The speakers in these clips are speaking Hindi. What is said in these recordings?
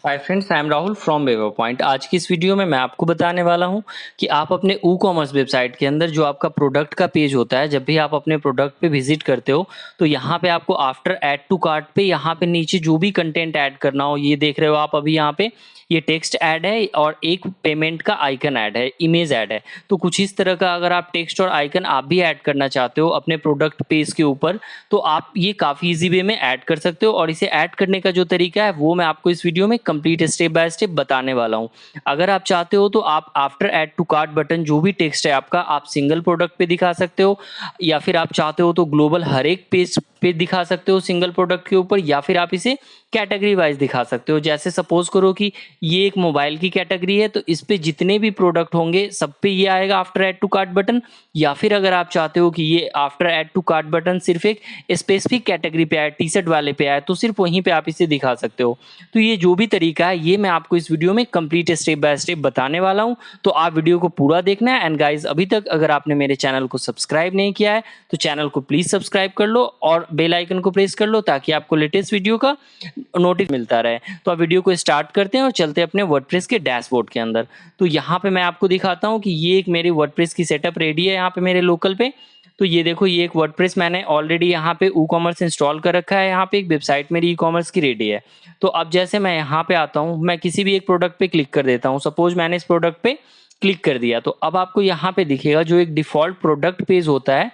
Hi friends, I am Rahul from Waver Point. आज की इस वीडियो में मैं आपको बताने वाला हूं कि आप अपने ई कॉमर्स वेबसाइट के अंदर जो आपका प्रोडक्ट का पेज होता है, जब भी आप अपने प्रोडक्ट पे विजिट करते हो तो यहाँ पे आपको आफ्टर ऐड टू कार्ट पे यहाँ पे नीचे जो भी कंटेंट ऐड करना हो, ये देख रहे हो आप अभी यहाँ पे ये टेक्स्ट ऐड है और एक पेमेंट का आइकन ऐड है, इमेज ऐड है। तो कुछ इस तरह का अगर आप टेक्स्ट और आइकन आप भी ऐड करना चाहते हो अपने प्रोडक्ट पेज के ऊपर, तो आप ये काफ़ी इजी वे में ऐड कर सकते हो। और इसे ऐड करने का जो तरीका है वो मैं आपको इस वीडियो में कंप्लीट स्टेप बाय स्टेप बताने वाला हूँ। अगर आप चाहते हो तो आप after add to cart button जो भी टेक्स्ट है आपका, आप सिंगल प्रोडक्ट पे दिखा सकते हो, या फिर आप चाहते हो तो ग्लोबल हर एक पेज पे दिखा सकते हो सिंगल प्रोडक्ट के ऊपर, या फिर आप इसे कैटेगरी वाइज दिखा सकते हो। जैसे सपोज करो कि ये एक मोबाइल की कैटेगरी है, तो इस पे जितने भी प्रोडक्ट होंगे सब पे ये आएगा after add to cart button. या फिर अगर आप चाहते हो कि ये after add to cart button सिर्फ एक स्पेसिफिक कैटेगरी पे आए, टी शर्ट वाले पे आए, तो सिर्फ वहीं पे आप इसे दिखा सकते हो। तो ये जो भी तरीका है ये मैं आपको इस वीडियो में कंप्लीट स्टेप बाय स्टेप बताने वाला हूं, तो आप वीडियो को पूरा देखना है। एंड गाइस, अभी तक अगर आपने मेरे चैनल को सब्सक्राइब नहीं किया है तो चैनल को प्लीज सब्सक्राइब कर लो और बेल आइकन को प्रेस कर लो ताकि आपको लेटेस्ट वीडियो का नोटिस मिलता रहे। तो आप वीडियो को स्टार्ट करते हैं और चलते हैं अपने वर्डप्रेस के डैशबोर्ड के अंदर। तो यहाँ पे मैं आपको दिखाता हूँ कि ये एक मेरी वर्डप्रेस की सेटअप रेडी है यहाँ पे मेरे लोकल पे। तो ये देखो, ये एक वर्डप्रेस मैंने ऑलरेडी यहाँ पे ई कॉमर्स इंस्टॉल कर रखा है। यहाँ पे एक वेबसाइट मेरी ई कॉमर्स की रेडी है। तो अब जैसे मैं यहाँ पे आता हूँ, मैं किसी भी एक प्रोडक्ट पे क्लिक कर देता हूँ। सपोज मैंने इस प्रोडक्ट पे क्लिक कर दिया, तो अब आपको यहाँ पे दिखेगा जो एक डिफॉल्ट प्रोडक्ट पेज होता है,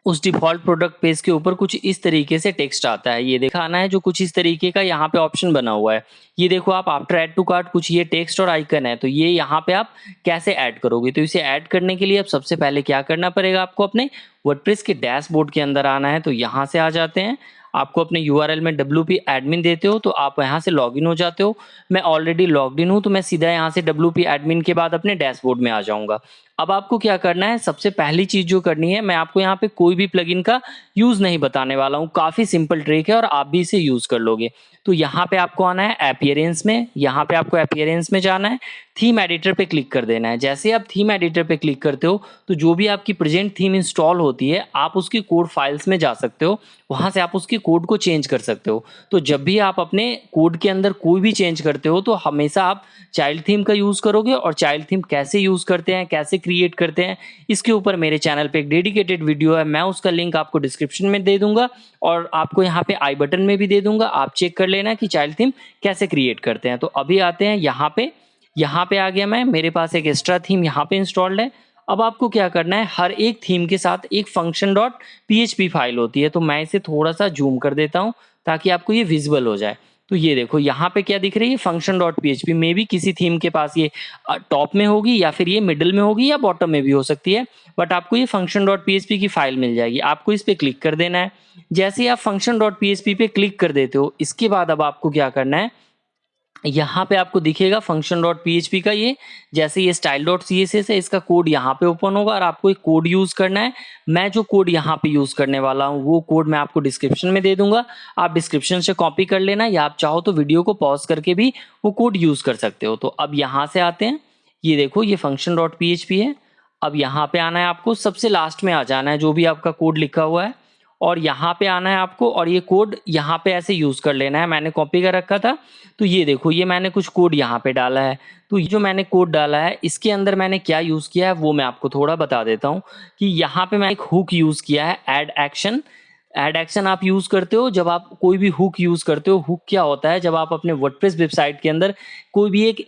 उस डिफॉल्ट प्रोडक्ट पेज के ऊपर कुछ इस तरीके से टेक्स्ट आता है। ये देखा आना है जो कुछ इस तरीके का यहाँ पे ऑप्शन बना हुआ है। ये देखो आप आफ्टर ऐड टू कार्ट कुछ ये टेक्स्ट और आइकन है। तो ये यहाँ पे आप कैसे ऐड करोगे, तो इसे ऐड करने के लिए अब सबसे पहले क्या करना पड़ेगा, आपको अपने वर्डप्रेस के डैशबोर्ड के अंदर आना है। तो यहाँ से आ जाते हैं, आपको अपने यूआरएल में WP एडमिन देते हो तो आप यहाँ से लॉगिन हो जाते हो। मैं ऑलरेडी लॉग्ड इन हूँ तो मैं सीधा यहाँ से WP एडमिन के बाद अपने डैशबोर्ड में आ जाऊँगा। अब आपको क्या करना है, सबसे पहली चीज जो करनी है, मैं आपको यहाँ पे कोई भी प्लगइन का यूज नहीं बताने वाला हूँ, काफी सिंपल ट्रिक है और आप भी इसे यूज कर लोगे। तो यहाँ पे आपको आना है अपीयरेंस में, यहाँ पे आपको अपीयरेंस में जाना है, थीम एडिटर पे क्लिक कर देना है। जैसे आप थीम एडिटर पे क्लिक करते हो तो जो भी आपकी प्रेजेंट थीम इंस्टॉल होती है आप उसकी कोड फाइल्स में जा सकते हो, वहां से आप उसकी कोड को चेंज कर सकते हो। तो जब भी आप अपने कोड के अंदर कोई भी चेंज करते हो तो हमेशा आप चाइल्ड थीम का यूज करोगे। और चाइल्ड थीम कैसे यूज करते हैं, कैसे क्रिएट करते हैं, इसके ऊपर मेरे चैनल पे एक डेडिकेटेड वीडियो है, मैं उसका लिंक आपको डिस्क्रिप्शन में दे दूंगा और आपको यहाँ पे आई बटन में भी दे दूंगा। आप चेक कर लेना कि चाइल्ड थीम कैसे क्रिएट करते हैं। तो अभी आते हैं यहाँ पे आ गया मैं, मेरे पास एक एक्स्ट्रा थीम यहाँ पे इंस्टॉल्ड है। अब आपको क्या करना है, हर एक थीम के साथ एक फंक्शन डॉट PHP फाइल होती है। तो मैं इसे थोड़ा सा जूम कर देता हूँ ताकि आपको ये विजिबल हो जाए। तो ये देखो यहाँ पे क्या दिख रही है, फंक्शन डॉट PHP। मे भी किसी थीम के पास ये टॉप में होगी या फिर ये मिडिल में होगी या बॉटम में भी हो सकती है, बट आपको ये फंक्शन डॉट PHP की फाइल मिल जाएगी। आपको इस पर क्लिक कर देना है। जैसे ही आप फंक्शन डॉट PHP पे क्लिक कर देते हो, इसके बाद अब आपको क्या करना है, यहाँ पे आपको दिखेगा फंक्शन डॉट PHP का ये, जैसे ये स्टाइल डॉट CSS है, इसका कोड यहाँ पे ओपन होगा और आपको एक कोड यूज करना है। मैं जो कोड यहाँ पे यूज करने वाला हूँ वो कोड मैं आपको डिस्क्रिप्शन में दे दूंगा, आप डिस्क्रिप्शन से कॉपी कर लेना, या आप चाहो तो वीडियो को पॉज करके भी वो कोड यूज कर सकते हो। तो अब यहाँ से आते हैं, ये देखो ये फंक्शन डॉट PHP है। अब यहाँ पे आना है, आपको सबसे लास्ट में आ जाना है जो भी आपका कोड लिखा हुआ है, और यहाँ पे आना है आपको और ये कोड यहाँ पे ऐसे यूज कर लेना है। मैंने कॉपी कर रखा था तो ये देखो, ये मैंने कुछ कोड यहाँ पे डाला है। तो ये जो मैंने कोड डाला है इसके अंदर मैंने क्या यूज किया है वो मैं आपको थोड़ा बता देता हूँ कि यहाँ पे मैं एक हुक यूज किया है, ऐड एक्शन। ऐड एक्शन आप यूज करते हो जब आप कोई भी हुक यूज करते हो। हुक क्या होता है, जब आप अपने वर्डप्रेस वेबसाइट के अंदर कोई भी एक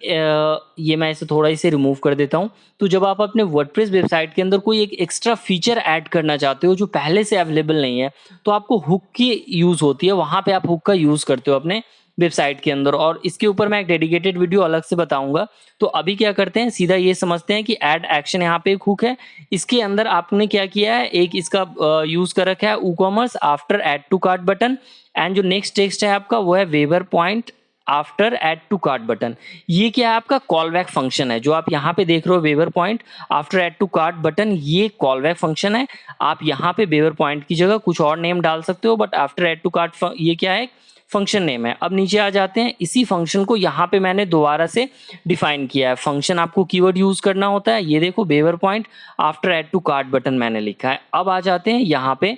ये मैं इसे थोड़ा इसे रिमूव कर देता हूँ। तो जब आप अपने वर्डप्रेस वेबसाइट के अंदर कोई एक एक्स्ट्रा फीचर ऐड करना चाहते हो जो पहले से अवेलेबल नहीं है, तो आपको हुक की यूज होती है, वहां पे आप हुक का यूज करते हो अपने वेबसाइट के अंदर, और इसके ऊपर मैं एक डेडिकेटेड वीडियो अलग से बताऊंगा। तो अभी क्या करते हैं, सीधा ये समझते हैं कि ऐड एक्शन यहाँ पे एक हुक है, इसके अंदर आपने क्या किया है, एक इसका यूज कर रखा है e commerce after add to cart button, and जो नेक्स्ट टेक्स्ट है आपका वो है Waver Point after add to cart button. ये क्या है, आपका कॉल बैक फंक्शन है। जो आप यहाँ पे देख रहे हो Waver Point after add to cart button, ये कॉल बैक फंक्शन है। आप यहाँ पे वेवर पॉइंट की जगह कुछ और नेम डाल सकते हो, but after add to cart ये क्या है, फंक्शन नेम है। अब नीचे आ जाते हैं, इसी फंक्शन को यहाँ पे मैंने दोबारा से डिफाइन किया है। फंक्शन आपको कीवर्ड यूज करना होता है, ये देखो Waver Point after add to cart button मैंने लिखा है। अब आ जाते हैं यहाँ पे,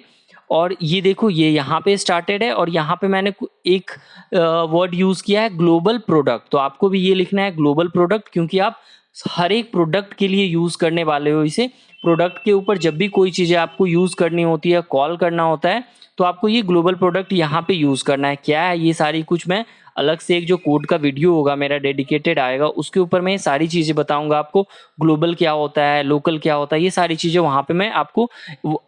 और ये देखो ये यहाँ पे स्टार्टेड है और यहाँ पे मैंने एक वर्ड यूज़ किया है ग्लोबल प्रोडक्ट। तो आपको भी ये लिखना है ग्लोबल प्रोडक्ट, क्योंकि आप हर एक प्रोडक्ट के लिए यूज़ करने वाले हो इसे। प्रोडक्ट के ऊपर जब भी कोई चीज़ें आपको यूज़ करनी होती है, कॉल करना होता है, तो आपको ये ग्लोबल प्रोडक्ट यहाँ पे यूज़ करना है। क्या है ये सारी कुछ मैं अलग से एक जो कोड का वीडियो होगा मेरा डेडिकेटेड आएगा, उसके ऊपर मैं ये सारी चीज़ें बताऊंगा आपको। ग्लोबल क्या होता है, लोकल क्या होता है, ये सारी चीज़ें वहाँ पे मैं आपको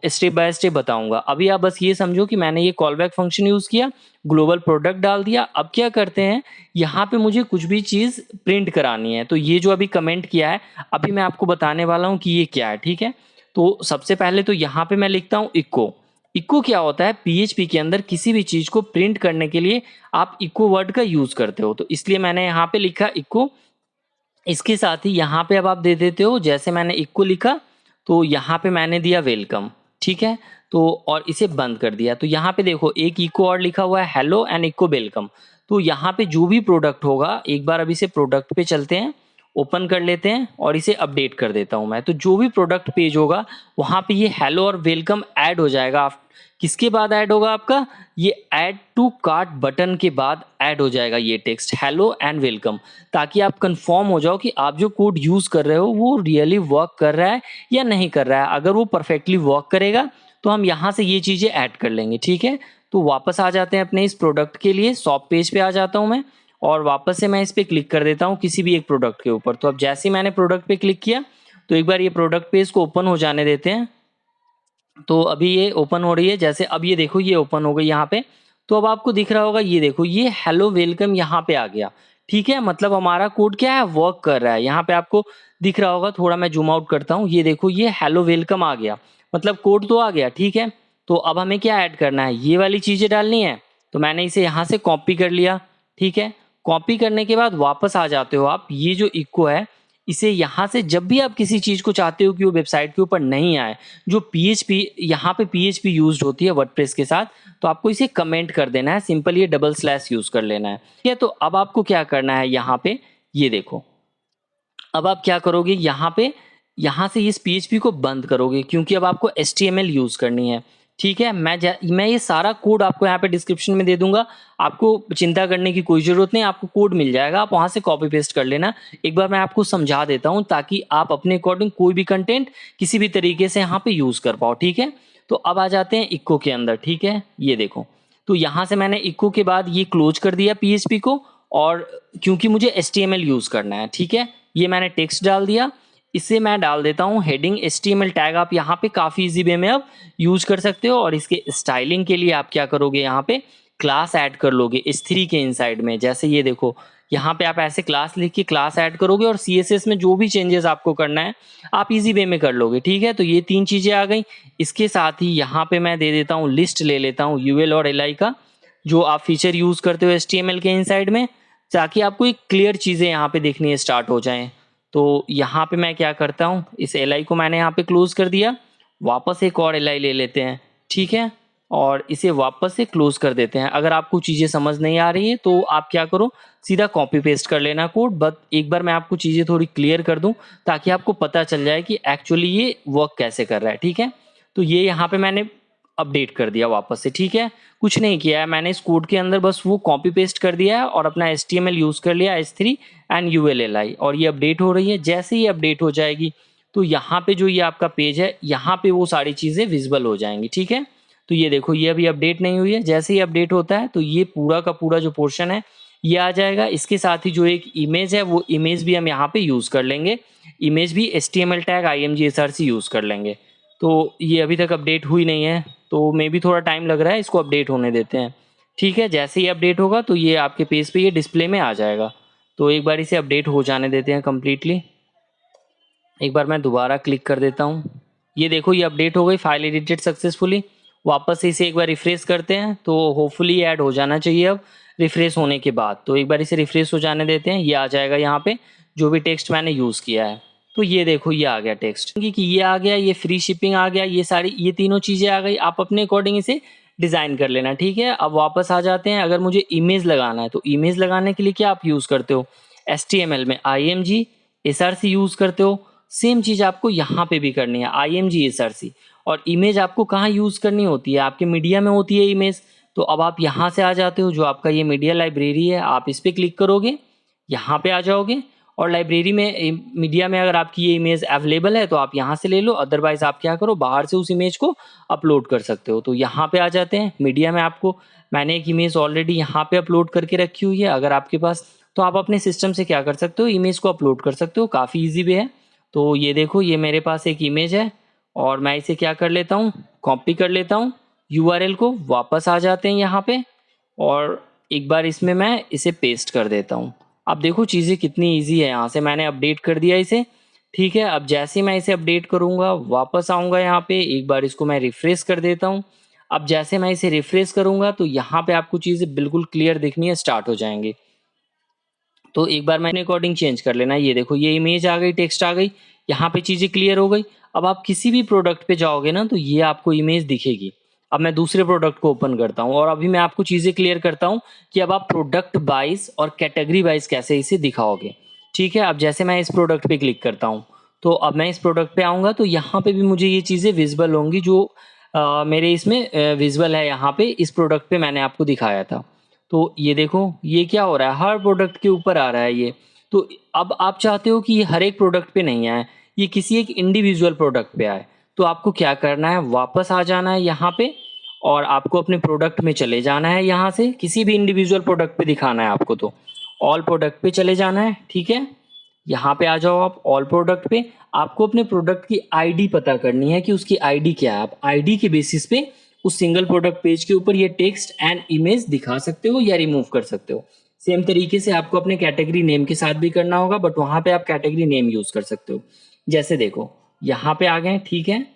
स्टेप बाय स्टेप बताऊंगा। अभी आप बस ये समझो कि मैंने ये कॉल बैक फंक्शन यूज़ किया, ग्लोबल प्रोडक्ट डाल दिया। अब क्या करते हैं, यहाँ पे मुझे कुछ भी चीज़ प्रिंट करानी है। तो ये जो अभी कमेंट किया है, अभी मैं आपको बताने वाला हूँ कि ये क्या है, ठीक है। तो सबसे पहले तो यहाँ पे मैं लिखता हूँ इको। इको क्या होता है, पीएचपी के अंदर किसी भी चीज़ को प्रिंट करने के लिए आप इको वर्ड का यूज़ करते हो, तो इसलिए मैंने यहाँ पे लिखा इको। इसके साथ ही यहाँ पे अब आप दे देते हो, जैसे मैंने इको लिखा तो यहाँ पे मैंने दिया वेलकम, ठीक है। तो और इसे बंद कर दिया। तो यहाँ पे देखो एक इको और लिखा हुआ है हेलो एंड इको वेलकम। तो यहाँ पे जो भी प्रोडक्ट होगा, एक बार अभी से प्रोडक्ट पे चलते हैं, ओपन कर लेते हैं और इसे अपडेट कर देता हूँ मैं। तो जो भी प्रोडक्ट पेज होगा वहाँ पे ये हेलो और वेलकम ऐड हो जाएगा। किसके बाद ऐड होगा आपका, ये ऐड टू कार्ट बटन के बाद ऐड हो जाएगा ये टेक्स्ट हेलो एंड वेलकम, ताकि आप कंफर्म हो जाओ कि आप जो कोड यूज़ कर रहे हो वो रियली वर्क कर रहा है या नहीं कर रहा है। अगर वो परफेक्टली वर्क करेगा तो हम यहाँ से ये चीज़ें ऐड कर लेंगे, ठीक है। तो वापस आ जाते हैं अपने इस प्रोडक्ट के लिए, शॉप पेज पे आ जाता हूँ मैं और वापस से मैं इस पर क्लिक कर देता हूँ किसी भी एक प्रोडक्ट के ऊपर। तो अब जैसे ही मैंने प्रोडक्ट पे क्लिक किया तो एक बार ये प्रोडक्ट पेज को ओपन हो जाने देते हैं। तो अभी ये ओपन हो रही है, जैसे अब ये देखो ये ओपन हो गई यहाँ पे। तो अब आपको दिख रहा होगा, ये देखो ये हेलो वेलकम यहाँ पे आ गया, ठीक है। मतलब हमारा कोड क्या है, वर्क कर रहा है। यहाँ पे आपको दिख रहा होगा, थोड़ा मैं जूम आउट करता हूँ, ये देखो ये हेलो वेलकम आ गया, मतलब कोड तो आ गया, ठीक है। तो अब हमें क्या ऐड करना है, ये वाली चीज़ें डालनी है। तो मैंने इसे यहाँ से कॉपी कर लिया, ठीक है। कॉपी करने के बाद वापस आ जाते हो आप, ये जो इको है इसे यहाँ से जब भी आप किसी चीज़ को चाहते हो कि वो वेबसाइट के ऊपर नहीं आए, जो पीएचपी यहाँ पे पीएचपी यूज्ड होती है वर्डप्रेस के साथ, तो आपको इसे कमेंट कर देना है, सिंपल ये डबल स्लैश यूज़ कर लेना है, ठीक है। तो अब आपको क्या करना है, यहाँ पे ये देखो, अब आप क्या करोगे, यहाँ पे यहाँ से इस पीएचपी को बंद करोगे, क्योंकि अब आपको एचटीएमएल यूज़ करनी है, ठीक है। मैं ये सारा कोड आपको यहाँ पे डिस्क्रिप्शन में दे दूंगा, आपको चिंता करने की कोई ज़रूरत नहीं, आपको कोड मिल जाएगा, आप वहाँ से कॉपी पेस्ट कर लेना। एक बार मैं आपको समझा देता हूँ ताकि आप अपने अकॉर्डिंग कोई भी कंटेंट किसी भी तरीके से यहाँ पे यूज़ कर पाओ, ठीक है। तो अब आ जाते हैं इको के अंदर, ठीक है। ये देखो, तो यहाँ से मैंने इको के बाद ये क्लोज कर दिया पीएचपी को, और क्योंकि मुझे एचटीएमएल यूज़ करना है, ठीक है। ये मैंने टेक्स्ट डाल दिया, इसे मैं डाल देता हूँ हेडिंग HTML टैग। आप यहाँ पे काफ़ी इजी वे में अब यूज़ कर सकते हो। और इसके स्टाइलिंग के लिए आप क्या करोगे, यहाँ पे क्लास ऐड कर लोगे H3 के इनसाइड में। जैसे ये देखो, यहाँ पे आप ऐसे क्लास लिख के क्लास ऐड करोगे और CSS में जो भी चेंजेस आपको करना है आप इजी वे में कर लोगे, ठीक है। तो ये 3 चीज़ें आ गई। इसके साथ ही यहाँ पे मैं दे देता हूँ, लिस्ट ले लेता हूँ UL और LI का, जो आप फीचर यूज़ करते हो HTML के इनसाइड में, ताकि आपको एक क्लियर चीज़ें यहाँ पे देखनी स्टार्ट हो जाएं। तो यहाँ पे मैं क्या करता हूँ, इस LI को मैंने यहाँ पे क्लोज कर दिया, वापस एक और LI ले लेते हैं, ठीक है, और इसे वापस से क्लोज कर देते हैं। अगर आपको चीज़ें समझ नहीं आ रही है तो आप क्या करो, सीधा कॉपी पेस्ट कर लेना कोड। बट एक बार मैं आपको चीज़ें थोड़ी क्लियर कर दूं ताकि आपको पता चल जाए कि एक्चुअली ये वर्क कैसे कर रहा है, ठीक है। तो ये यहाँ पे मैंने अपडेट कर दिया वापस से, ठीक है। कुछ नहीं किया है मैंने, इस कोड के अंदर बस वो कॉपी पेस्ट कर दिया है और अपना HTML यूज़ कर लिया H3 एंड ULLI, और ये अपडेट हो रही है। जैसे ही अपडेट हो जाएगी तो यहाँ पे जो ये आपका पेज है, यहाँ पे वो सारी चीज़ें विजिबल हो जाएंगी, ठीक है। तो ये देखो, ये अभी अपडेट नहीं हुई है, जैसे ही अपडेट होता है तो ये पूरा का पूरा जो पोर्शन है ये आ जाएगा। इसके साथ ही जो एक इमेज है वो इमेज भी हम यहाँ पे यूज़ कर लेंगे, इमेज भी HTML tag IMG SRC use कर लेंगे। तो ये अभी तक अपडेट हुई नहीं है, तो मे भी थोड़ा टाइम लग रहा है, इसको अपडेट होने देते हैं, ठीक है। जैसे ही अपडेट होगा तो ये आपके पेज पे ये डिस्प्ले में आ जाएगा। तो एक बार इसे अपडेट हो जाने देते हैं कम्प्लीटली। एक बार मैं दोबारा क्लिक कर देता हूँ, ये देखो ये अपडेट हो गई, फाइल एडिटेड सक्सेसफुली। वापस से इसे एक बार रिफ्रेश करते हैं तो होपफुली ऐड हो जाना चाहिए अब रिफ्रेश होने के बाद। तो एक बार इसे रिफ्रेश हो जाने देते हैं, ये आ जाएगा यहाँ पे जो भी टेक्स्ट मैंने यूज़ किया है। तो ये देखो ये आ गया टेक्स्ट, कि ये आ गया, ये फ्री शिपिंग आ गया, ये सारी ये तीनों चीज़ें आ गई। आप अपने अकॉर्डिंग इसे डिज़ाइन कर लेना, ठीक है। अब वापस आ जाते हैं, अगर मुझे इमेज लगाना है तो इमेज लगाने के लिए क्या आप यूज़ करते हो, HTML में IMG SRC यूज़ करते हो। सेम चीज़ आपको यहाँ पे भी करनी है, IMG SRC। और इमेज आपको कहाँ यूज़ करनी होती है, आपके मीडिया में होती है इमेज। तो अब आप यहाँ से आ जाते हो, जो आपका ये मीडिया लाइब्रेरी है आप इस पर क्लिक करोगे, यहाँ पे आ जाओगे और लाइब्रेरी में मीडिया में अगर आपकी ये इमेज अवेलेबल है तो आप यहाँ से ले लो, अदरवाइज आप क्या करो बाहर से उस इमेज को अपलोड कर सकते हो। तो यहाँ पे आ जाते हैं मीडिया में, आपको मैंने एक इमेज ऑलरेडी यहाँ पे अपलोड करके रखी हुई है अगर आपके पास, तो आप अपने सिस्टम से क्या कर सकते हो इमेज को अपलोड कर सकते हो, काफ़ी ईजी वे है। तो ये देखो ये मेरे पास एक इमेज है और मैं इसे क्या कर लेता हूँ, कॉपी कर लेता हूँ URL को, वापस आ जाते हैं यहाँ पे और एक बार इसमें मैं इसे पेस्ट कर देता हूँ। अब देखो चीज़ें कितनी इजी है, यहाँ से मैंने अपडेट कर दिया इसे, ठीक है। अब जैसे मैं इसे अपडेट करूँगा वापस आऊँगा यहाँ पे, एक बार इसको मैं रिफ्रेश कर देता हूँ। अब जैसे मैं इसे रिफ्रेश करूँगा तो यहाँ पे आपको चीज़ें बिल्कुल क्लियर दिखनी है, स्टार्ट हो जाएंगी। तो एक बार मैंने अकॉर्डिंग चेंज कर लेना, ये देखो ये इमेज आ गई, टेक्स्ट आ गई, यहाँ पे चीज़ें क्लियर हो गई। अब आप किसी भी प्रोडक्ट पे जाओगे ना तो ये आपको इमेज दिखेगी। अब मैं दूसरे प्रोडक्ट को ओपन करता हूँ और अभी मैं आपको चीज़ें क्लियर करता हूँ कि अब आप प्रोडक्ट वाइज और कैटेगरी वाइज कैसे इसे दिखाओगे, ठीक है। अब जैसे मैं इस प्रोडक्ट पे क्लिक करता हूँ तो अब मैं इस प्रोडक्ट पे आऊँगा तो यहाँ पे भी मुझे ये चीज़ें विजिबल होंगी जो मेरे इसमें विजिबल है, यहाँ पे इस प्रोडक्ट पे मैंने आपको दिखाया था। तो ये देखो ये क्या हो रहा है, हर प्रोडक्ट के ऊपर आ रहा है ये। तो अब आप चाहते हो कि ये हर एक प्रोडक्ट पे नहीं आए, ये किसी एक इंडिविजुअल प्रोडक्ट पे आए। तो आपको क्या करना है, वापस आ जाना है यहाँ पे और आपको अपने प्रोडक्ट में चले जाना है, यहाँ से किसी भी इंडिविजुअल प्रोडक्ट पे दिखाना है आपको, तो ऑल प्रोडक्ट पे चले जाना है, ठीक है। यहाँ पे आ जाओ आप ऑल प्रोडक्ट पे, आपको अपने प्रोडक्ट की आईडी पता करनी है कि उसकी आईडी क्या है। आप आईडी के बेसिस पे उस सिंगल प्रोडक्ट पेज के ऊपर ये टेक्स्ट एंड इमेज दिखा सकते हो या रिमूव कर सकते हो। सेम तरीके से आपको अपने कैटेगरी नेम के साथ भी करना होगा, बट वहां पे आप कैटेगरी नेम यूज कर सकते हो। जैसे देखो यहाँ पे आ गए, ठीक है।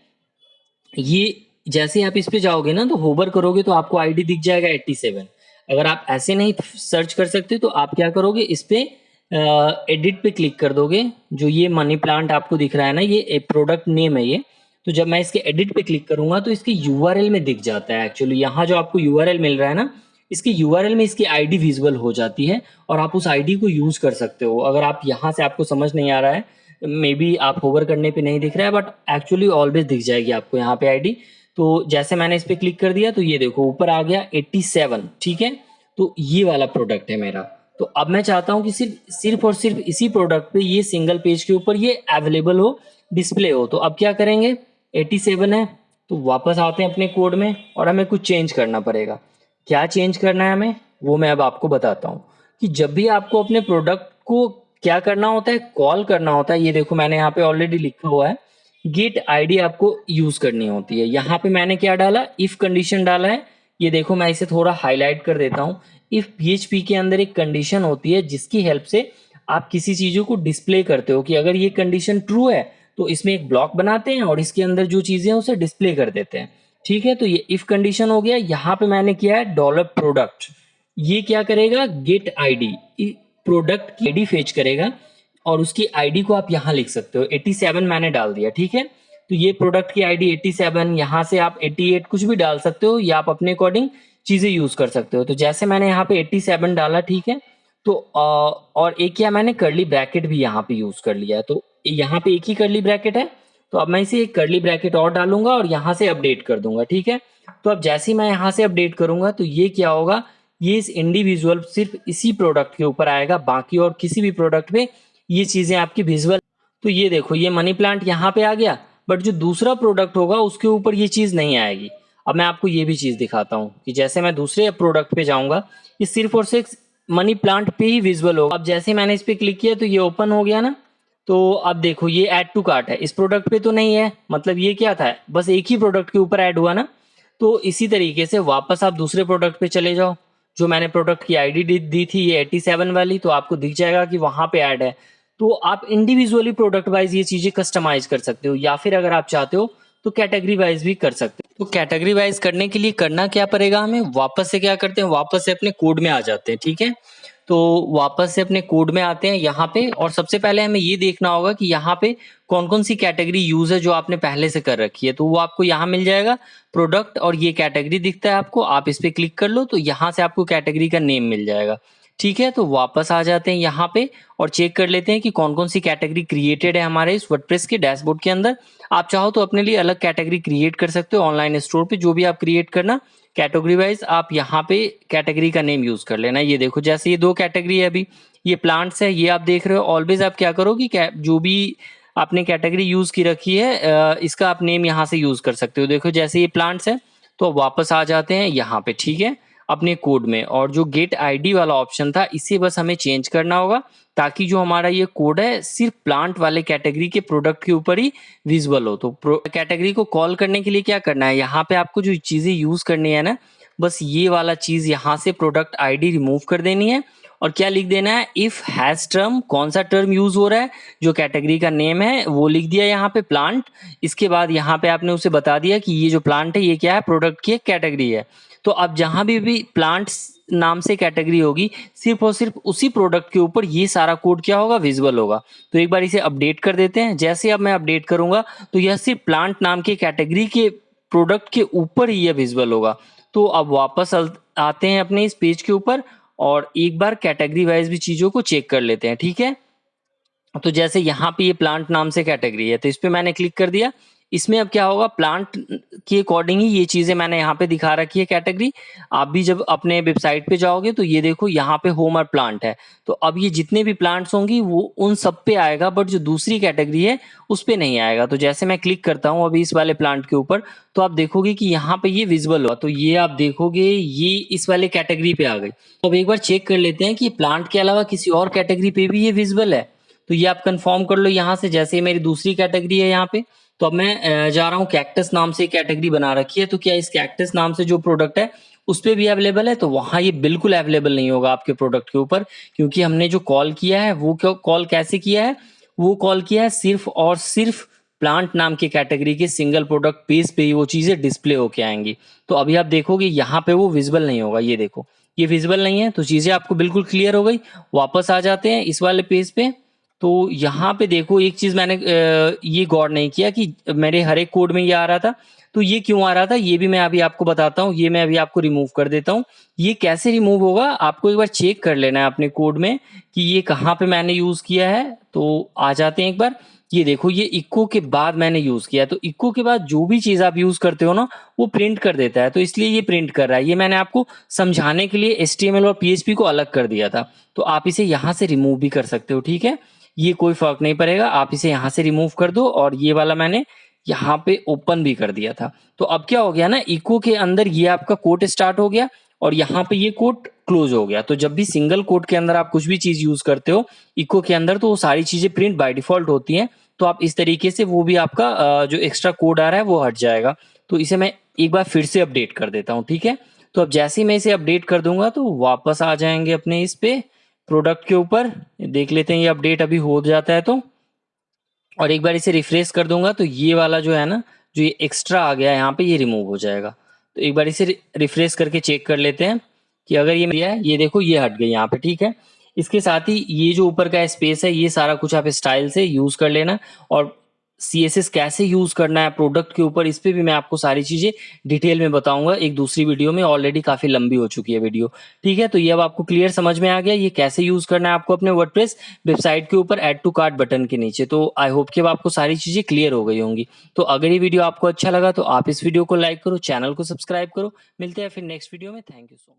ये जैसे आप इस पे जाओगे ना तो होवर करोगे तो आपको आईडी दिख जाएगा 87। अगर आप ऐसे नहीं सर्च कर सकते तो आप क्या करोगे, इस पे एडिट पे क्लिक कर दोगे, जो ये मनी प्लांट आपको दिख रहा है ना, ये प्रोडक्ट नेम है ये। तो जब मैं इसके एडिट पे क्लिक करूंगा तो इसके यूआरएल में दिख जाता है, एक्चुअली यहाँ जो आपको यूआरएल मिल रहा है ना, इसके यूआरएल में इसकी आईडी विजिबल हो जाती है और आप उस आईडी को यूज कर सकते हो। अगर आप यहाँ से आपको समझ नहीं आ रहा है, मे बी आप होवर करने पे नहीं दिख रहा है, बट एक्चुअली ऑलवेज दिख जाएगी आपको यहाँ पे आईडी। तो जैसे मैंने इस पे क्लिक कर दिया तो ये देखो ऊपर आ गया 87, ठीक है। तो ये वाला प्रोडक्ट है मेरा। तो अब मैं चाहता हूँ कि सिर्फ सिर्फ और सिर्फ इसी प्रोडक्ट पे ये सिंगल पेज के ऊपर ये अवेलेबल हो, डिस्प्ले हो। तो अब क्या करेंगे, 87 है तो वापस आते हैं अपने कोड में और हमें कुछ चेंज करना पड़ेगा। क्या चेंज करना है हमें वो मैं अब आपको बताता हूँ कि जब भी आपको अपने प्रोडक्ट को क्या करना होता है, कॉल करना होता है। ये देखो मैंने यहाँ पे ऑलरेडी लिखा हुआ है, गेट आईडी आपको यूज करनी होती है। यहाँ पे मैंने क्या डाला, इफ कंडीशन डाला है। ये देखो मैं इसे थोड़ा हाईलाइट कर देता हूँ। इफ PHP के अंदर एक कंडीशन होती है जिसकी हेल्प से आप किसी चीजों को डिस्प्ले करते हो कि अगर ये कंडीशन ट्रू है तो इसमें एक ब्लॉक बनाते हैं और इसके अंदर जो चीजें हैं उसे डिस्प्ले कर देते हैं, ठीक है। तो ये इफ कंडीशन हो गया। यहाँ पे मैंने किया है डॉलर प्रोडक्ट, ये क्या करेगा, गेट आईडी, प्रोडक्ट की आईडी फेच करेगा और उसकी आईडी को आप यहाँ लिख सकते हो। 87 मैंने डाल दिया, ठीक है। तो ये प्रोडक्ट की आईडी 87, यहाँ से आप 88 कुछ भी डाल सकते हो या आप अपने अकॉर्डिंग चीजें यूज कर सकते हो। तो जैसे मैंने यहाँ पे 87 डाला, ठीक है। तो और एक क्या मैंने करली ब्रैकेट भी यहाँ पे यूज कर लिया है, तो यहाँ पे एक ही करली ब्रैकेट है। तो अब मैं इसे एक करली ब्रैकेट और डालूंगा और यहाँ से अपडेट कर दूंगा, ठीक है। तो अब जैसे ही मैं यहाँ से अपडेट करूंगा तो ये क्या होगा, ये इस इंडिविजुअल सिर्फ इसी प्रोडक्ट के ऊपर आएगा, बाकी और किसी भी प्रोडक्ट पे ये चीजें आपकी विजुअल। तो ये देखो ये मनी प्लांट यहाँ पे आ गया, बट जो दूसरा प्रोडक्ट होगा उसके ऊपर ये चीज नहीं आएगी। अब मैं आपको ये भी चीज दिखाता हूँ कि जैसे मैं दूसरे प्रोडक्ट पे जाऊंगा, ये सिर्फ और सिर्फ मनी प्लांट पे ही विजुअल होगा। अब जैसे मैंने इस पे क्लिक किया तो ये ओपन हो गया ना। तो अब देखो ये ऐड टू कार्ट है, इस प्रोडक्ट पे तो नहीं है, मतलब ये क्या था, बस एक ही प्रोडक्ट के ऊपर ऐड हुआ ना। तो इसी तरीके से वापस आप दूसरे प्रोडक्ट पे चले जाओ, जो मैंने प्रोडक्ट की आईडी दी थी ये 87 वाली, तो आपको दिख जाएगा कि वहां पे ऐड है। तो आप इंडिविजुअली प्रोडक्ट वाइज ये चीजें कस्टमाइज कर सकते हो, या फिर अगर आप चाहते हो तो कैटेगरी वाइज भी कर सकते हो। तो कैटेगरी वाइज करने के लिए करना क्या पड़ेगा हमें, वापस से क्या करते हैं, वापस से अपने कोड में आ जाते हैं, ठीक है। तो वापस से अपने कोड में आते हैं यहाँ पे और सबसे पहले हमें ये देखना होगा कि यहाँ पे कौन कौन सी कैटेगरी यूज है जो आपने पहले से कर रखी है। तो वो आपको यहाँ मिल जाएगा प्रोडक्ट और ये कैटेगरी दिखता है आपको, आप इस पे क्लिक कर लो तो यहाँ से आपको कैटेगरी का नेम मिल जाएगा, ठीक है, तो वापस आ जाते हैं यहाँ पे और चेक कर लेते हैं कि कौन-कौन सी कैटेगरी क्रिएटेड है हमारे इस वर्डप्रेस के डैशबोर्ड के अंदर। आप चाहो तो अपने लिए अलग कैटेगरी क्रिएट कर सकते हो ऑनलाइन स्टोर पे, जो भी आप क्रिएट करना कैटेगरी वाइज आप यहाँ पे कैटेगरी का नेम यूज कर लेना। ये देखो जैसे ये 2 कैटेगरी है अभी, ये प्लांट्स है, ये आप देख रहे हो। ऑलवेज आप क्या करो कि जो भी आपने कैटेगरी यूज की रखी है इसका आप नेम यहाँ से यूज कर सकते हो। देखो जैसे ये प्लांट्स है तो वापस आ जाते हैं यहाँ पे, ठीक है, अपने कोड में। और जो गेट आईडी वाला ऑप्शन था इसे बस हमें चेंज करना होगा ताकि जो हमारा ये कोड है सिर्फ प्लांट वाले कैटेगरी के प्रोडक्ट के ऊपर ही विजिबल हो। तो कैटेगरी को कॉल करने के लिए क्या करना है, यहाँ पे आपको जो चीजें यूज करनी है ना, बस ये वाला चीज यहाँ से प्रोडक्ट आईडी रिमूव कर देनी है और क्या लिख देना है, इफ हैज टर्म, कौन सा टर्म यूज हो रहा है, जो कैटेगरी का नेम है वो लिख दिया यहाँ पे प्लांट। इसके बाद यहाँ पे आपने उसे बता दिया कि ये जो प्लांट है ये क्या है, प्रोडक्ट की एक कैटेगरी है। तो अब जहां भी प्लांट्स नाम से कैटेगरी होगी सिर्फ और सिर्फ उसी प्रोडक्ट के ऊपर ये सारा कोड क्या होगा, विजिबल होगा। तो एक बार इसे अपडेट कर देते हैं। जैसे अब मैं अपडेट करूंगा तो यह सिर्फ प्लांट नाम के कैटेगरी के प्रोडक्ट के ऊपर ही यह विजिबल होगा। तो अब वापस आते हैं अपने इस पेज के ऊपर और एक बार कैटेगरी वाइज भी चीजों को चेक कर लेते हैं, ठीक है। तो जैसे यहाँ पे ये प्लांट नाम से कैटेगरी है तो इस पे मैंने क्लिक कर दिया। इसमें अब क्या होगा, प्लांट के अकॉर्डिंग ही ये चीजें मैंने यहाँ पे दिखा रखी है कैटेगरी। आप भी जब अपने वेबसाइट पे जाओगे तो ये देखो यहाँ पे होम और प्लांट है, तो अब ये जितने भी प्लांट्स होंगी वो उन सब पे आएगा, बट जो दूसरी कैटेगरी है उस पे नहीं आएगा। तो जैसे मैं क्लिक करता हूँ अभी इस वाले प्लांट के ऊपर तो आप देखोगे कि यहाँ पे ये विजिबल होगा। तो ये आप देखोगे ये इस वाले कैटेगरी पे आ गई। तो अब एक बार चेक कर लेते हैं कि प्लांट के अलावा किसी और कैटेगरी पे भी ये विजिबल है। तो ये आप कंफर्म कर लो यहाँ से। जैसे मेरी दूसरी कैटेगरी है यहाँ पे, तो अब मैं जा रहा हूँ, कैक्टस नाम से कैटेगरी बना रखी है, तो क्या इस कैक्टस नाम से जो प्रोडक्ट है उस पे भी अवेलेबल है, तो वहां ये बिल्कुल अवेलेबल नहीं होगा आपके प्रोडक्ट के ऊपर, क्योंकि हमने जो कॉल किया है वो कॉल कैसे किया है, वो कॉल किया है सिर्फ और सिर्फ प्लांट नाम के कैटेगरी के सिंगल प्रोडक्ट पेज पे ही वो चीजें डिस्प्ले होके आएंगी। तो अभी आप देखोगे यहाँ पे वो विजिबल नहीं होगा, ये देखो ये विजिबल नहीं है। तो चीजें आपको बिल्कुल क्लियर हो गई। वापस आ जाते हैं इस वाले पेज पे। तो यहाँ पे देखो एक चीज मैंने ये गौर नहीं किया कि मेरे हर एक कोड में ये आ रहा था, तो ये क्यों आ रहा था ये भी मैं अभी आपको बताता हूँ। ये मैं अभी आपको रिमूव कर देता हूँ। ये कैसे रिमूव होगा आपको एक बार चेक कर लेना है अपने कोड में कि ये कहाँ पे मैंने यूज किया है। तो आ जाते हैं एक बार, ये देखो ये इको के बाद मैंने यूज किया है। तो इको के बाद जो भी चीज आप यूज करते हो ना वो प्रिंट कर देता है, तो इसलिए ये प्रिंट कर रहा है। ये मैंने आपको समझाने के लिए HTML और PHP को अलग कर दिया था। तो आप इसे यहाँ से रिमूव भी कर सकते हो, ठीक है, ये कोई फर्क नहीं पड़ेगा। आप इसे यहाँ से रिमूव कर दो और ये वाला मैंने यहाँ पे ओपन भी कर दिया था। तो अब क्या हो गया ना, इको के अंदर ये आपका कोट स्टार्ट हो गया और यहाँ पे ये कोट क्लोज हो गया। तो जब भी सिंगल कोट के अंदर आप कुछ भी चीज यूज करते हो इको के अंदर तो वो सारी चीजें प्रिंट बाय डिफॉल्ट होती हैं। तो आप इस तरीके से वो भी आपका जो एक्स्ट्रा कोड आ रहा है वो हट जाएगा। तो इसे मैं एक बार फिर से अपडेट कर देता हूँ, ठीक है। तो अब जैसे ही मैं इसे अपडेट कर दूंगा तो वापस आ जाएंगे अपने इस पे प्रोडक्ट के ऊपर। देख लेते हैं ये अपडेट अभी हो जाता है तो, और एक बार इसे रिफ्रेश कर दूंगा तो ये वाला जो है ना, जो ये एक्स्ट्रा आ गया यहाँ पे ये रिमूव हो जाएगा। तो एक बार इसे रिफ्रेश करके चेक कर लेते हैं कि अगर ये मिला है, ये देखो ये हट गई यहाँ पे, ठीक है। इसके साथ ही ये जो ऊपर का स्पेस है ये सारा कुछ आप स्टाइल से यूज कर लेना। और CSS कैसे यूज करना है प्रोडक्ट के ऊपर इस पे भी मैं आपको सारी चीजें डिटेल में बताऊंगा एक दूसरी वीडियो में। ऑलरेडी काफी लंबी हो चुकी है वीडियो, ठीक है। तो ये अब आपको क्लियर समझ में आ गया ये कैसे यूज करना है आपको अपने वर्डप्रेस वेबसाइट के ऊपर ऐड टू कार्ट बटन के नीचे। तो आई होप कि अब आपको सारी चीजें क्लियर हो गई होंगी। तो अगर ये वीडियो आपको अच्छा लगा तो आप इस वीडियो को लाइक करो, चैनल को सब्सक्राइब करो। मिलते हैं फिर नेक्स्ट वीडियो में। Thank you so much.